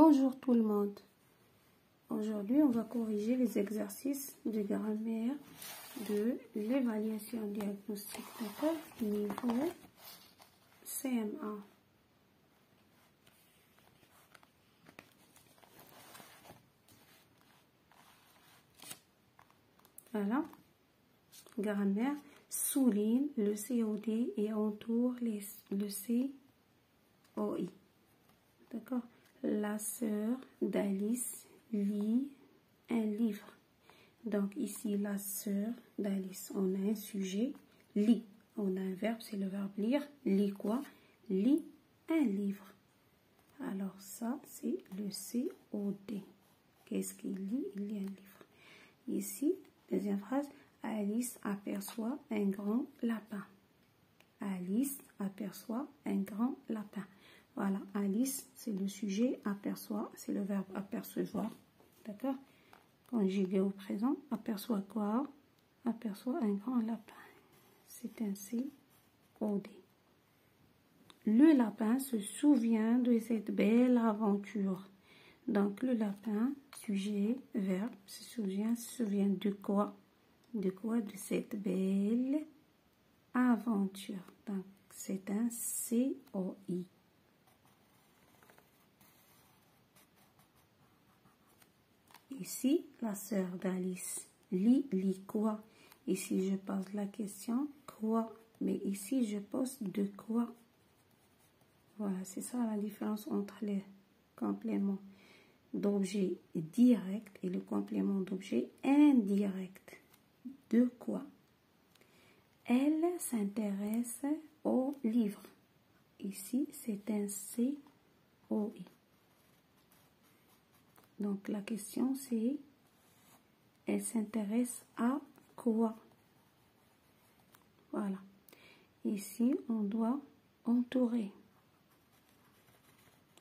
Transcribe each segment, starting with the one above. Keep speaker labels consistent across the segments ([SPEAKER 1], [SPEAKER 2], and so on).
[SPEAKER 1] Bonjour tout le monde. Aujourd'hui, on va corriger les exercices de grammaire de l'évaluation diagnostique niveau CM1. Voilà. Grammaire souligne le COD et entoure le COI. D'accord? La sœur d'Alice lit un livre. Donc ici, la sœur d'Alice, on a un sujet, lit. On a un verbe, c'est le verbe lire. Lit quoi? Lit un livre. Alors ça, c'est le COD. Qu'est-ce qu'il lit? Il lit un livre. Ici, deuxième phrase, Alice aperçoit un grand lapin. Alice aperçoit un grand lapin. Voilà, Alice, c'est le sujet, aperçoit, c'est le verbe apercevoir. D'accord? Conjugué au présent, aperçoit quoi? Aperçoit un grand lapin. C'est ainsi COD. Le lapin se souvient de cette belle aventure. Donc, le lapin, sujet, verbe, se souvient de quoi? De quoi? De cette belle aventure. Donc, c'est un COI. Ici, la sœur d'Alice lit quoi? Ici, je pose la question quoi? Mais ici, je pose de quoi? Voilà, c'est ça la différence entre les compléments d'objet direct et le complément d'objet indirect. De quoi? Elle s'intéresse au livre. Ici, c'est un COI. Donc, la question, c'est, elle s'intéresse à quoi? Voilà. Ici, on doit entourer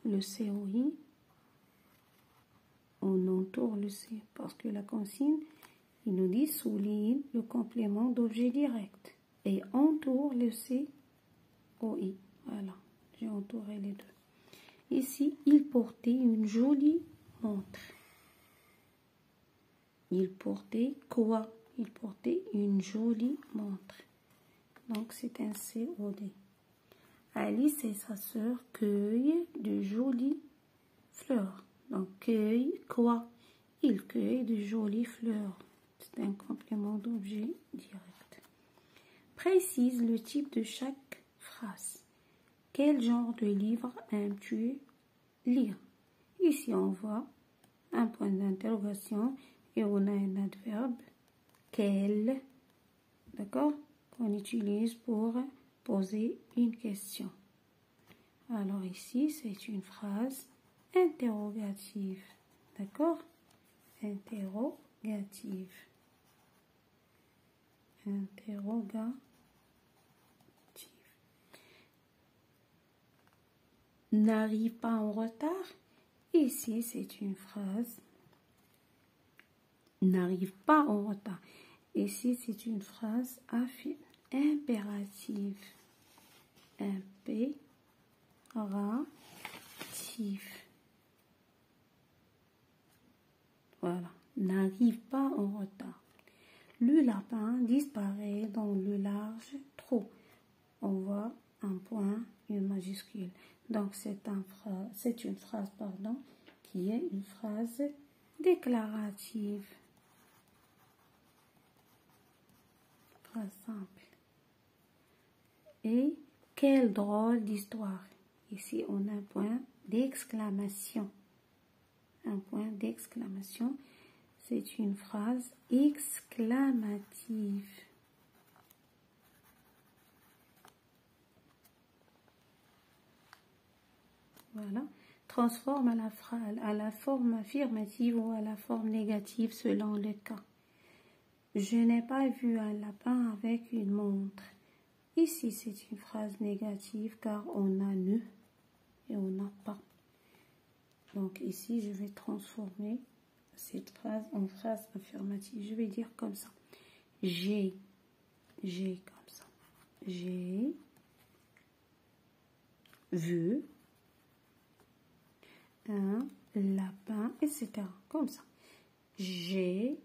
[SPEAKER 1] le COI. On entoure le C parce que la consigne, il nous dit souligne le complément d'objet direct et entoure le COI. Voilà, j'ai entouré les deux. Ici, il portait une jolie montre. Il portait quoi? Il portait une jolie montre. Donc, c'est un COD. Alice et sa sœur cueillent de jolies fleurs. Donc, cueille quoi? Il cueille de jolies fleurs. C'est un complément d'objet direct. Précise le type de chaque phrase. Quel genre de livre aimes-tu lire? Ici, on voit un point d'interrogation et on a un adverbe. Quel, d'accord, qu'on utilise pour poser une question. Alors ici, c'est une phrase interrogative. D'accord? Interrogative. Interrogative. N'arrive pas en retard. Ici, c'est une phrase. N'arrive pas en retard. Ici, c'est une phrase impérative. Impérative. Voilà. N'arrive pas en retard. Le lapin disparaît dans le large trou. On voit un point, une majuscule. Donc, c'est une phrase, qui est une phrase déclarative. Phrase simple. Et quelle drôle d'histoire. Ici, on a un point d'exclamation. Un point d'exclamation. C'est une phrase exclamative. Voilà. Transforme à la forme affirmative ou à la forme négative selon le cas. Je n'ai pas vu un lapin avec une montre. Ici, c'est une phrase négative car on a ne et on n'a pas. Donc ici, je vais transformer cette phrase en phrase affirmative. Je vais dire comme ça. J'ai comme ça. J'ai vu un lapin, etc. Comme ça. J'ai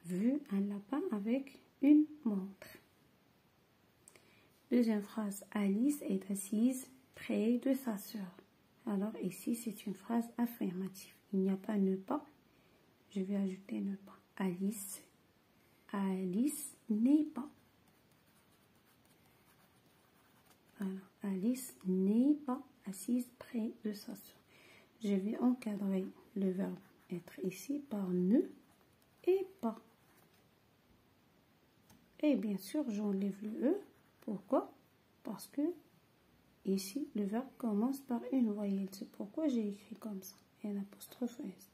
[SPEAKER 1] vu un lapin avec une montre. Deuxième phrase, Alice est assise près de sa sœur. Alors ici, c'est une phrase affirmative. Il n'y a pas ne pas. Je vais ajouter ne pas. Alice n'est pas. Voilà. Alice n'est pas assise près de sa sœur. Je vais encadrer le verbe être ici par ne et pas. Et bien sûr, j'enlève le E. Pourquoi? Parce que ici, le verbe commence par une voyelle. C'est pourquoi j'ai écrit comme ça. Et l'apostrophe S.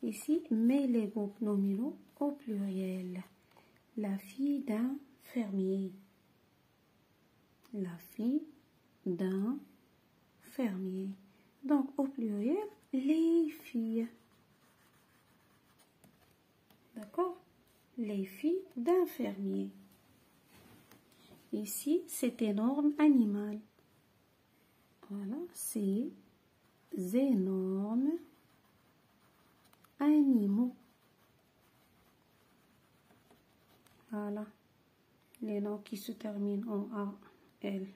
[SPEAKER 1] Ici, mets les groupes nominaux au pluriel. La fille d'un fermier. La fille d'un fermier. Donc, au pluriel, les filles. D'accord? Les filles d'un fermier. Ici, c'est énorme animal. Voilà, c'est énormes animaux. Voilà, les noms qui se terminent en A, L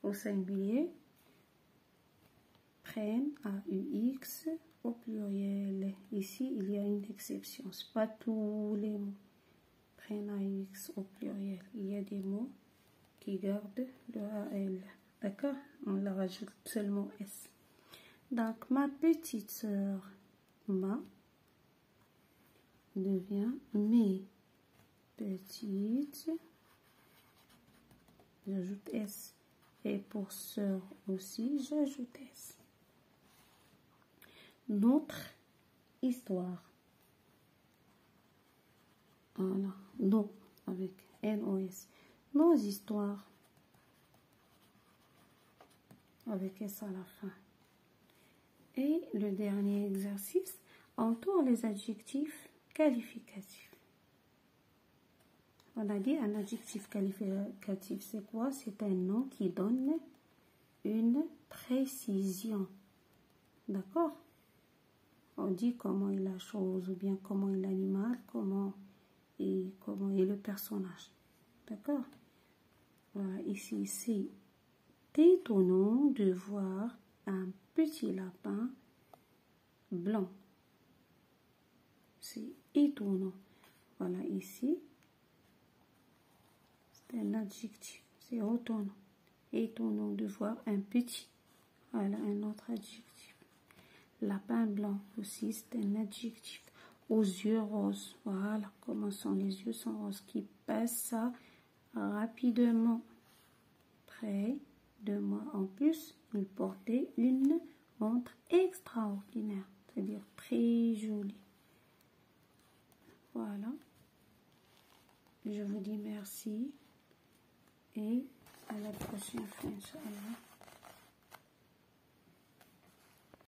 [SPEAKER 1] au singulier prennent AUX au pluriel. Ici, il y a une exception. Ce n'est pas tous les mots prennent AUX au pluriel. Il y a des mots qui gardent le AL. D'accord? On leur rajoute seulement S. Donc, ma petite sœur, ma, devient mes petites. J'ajoute S. Et pour sœur aussi, j'ajoute S. Notre histoire. Voilà. Nos avec NOS. Nos histoires. Avec S à la fin. Et le dernier exercice, entoure les adjectifs qualificatifs. On a dit un adjectif qualificatif, c'est quoi? C'est un nom qui donne une précision. D'accord? On dit comment est la chose, ou bien comment est l'animal, comment est le personnage. D'accord? Voilà, ici, c'est étonnant de voir un petit lapin blanc. C'est étonnant. Voilà, ici, c'est un adjectif. C'est étonnant. Étonnant de voir un petit. Voilà, un autre adjectif. Lapin blanc aussi, c'est un adjectif. Aux yeux roses. Voilà, comment sont les yeux sont roses qui passent rapidement près de moi. En plus, il portait une montre extraordinaire, c'est-à-dire très jolie. Voilà. Je vous dis merci et à la prochaine fois, Inch'Allah.